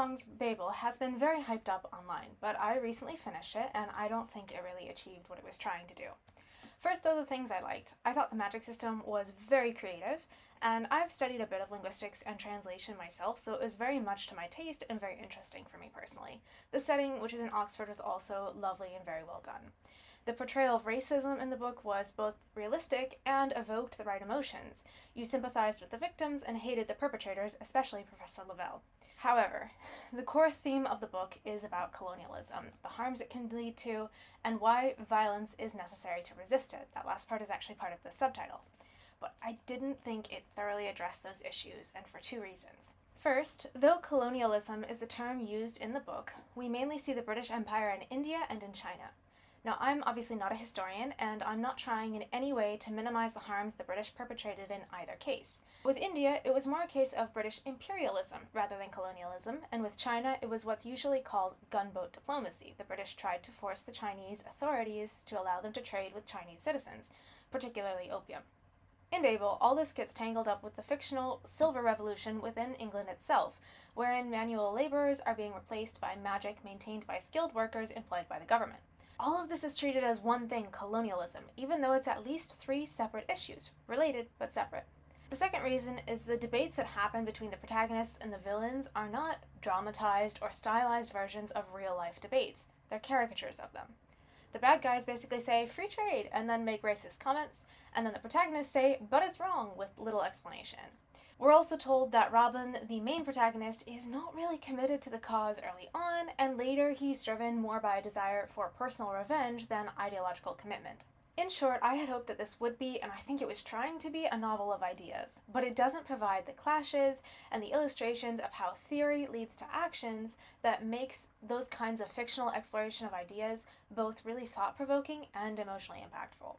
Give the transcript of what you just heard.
Wong's Babel has been very hyped up online, but I recently finished it and I don't think it really achieved what it was trying to do. First, though, the things I liked. I thought the magic system was very creative, and I've studied a bit of linguistics and translation myself, so it was very much to my taste and very interesting for me personally. The setting, which is in Oxford, was also lovely and very well done. The portrayal of racism in the book was both realistic and evoked the right emotions. You sympathized with the victims and hated the perpetrators, especially Professor Lavelle. However, the core theme of the book is about colonialism, the harms it can lead to, and why violence is necessary to resist it. That last part is actually part of the subtitle. But I didn't think it thoroughly addressed those issues, and for two reasons. First, though colonialism is the term used in the book, we mainly see the British Empire in India and in China. Now, I'm obviously not a historian, and I'm not trying in any way to minimize the harms the British perpetrated in either case. With India, it was more a case of British imperialism rather than colonialism, and with China, it was what's usually called gunboat diplomacy. The British tried to force the Chinese authorities to allow them to trade with Chinese citizens, particularly opium. In Babel, all this gets tangled up with the fictional Silver Revolution within England itself, wherein manual laborers are being replaced by magic maintained by skilled workers employed by the government. All of this is treated as one thing, colonialism, even though it's at least three separate issues, related but separate. The second reason is the debates that happen between the protagonists and the villains are not dramatized or stylized versions of real-life debates. They're caricatures of them. The bad guys basically say, free trade, and then make racist comments, and then the protagonists say, but it's wrong, with little explanation. We're also told that Robin, the main protagonist, is not really committed to the cause early on, and later he's driven more by a desire for personal revenge than ideological commitment. In short, I had hoped that this would be, and I think it was trying to be, a novel of ideas, but it doesn't provide the clashes and the illustrations of how theory leads to actions that makes those kinds of fictional exploration of ideas both really thought-provoking and emotionally impactful.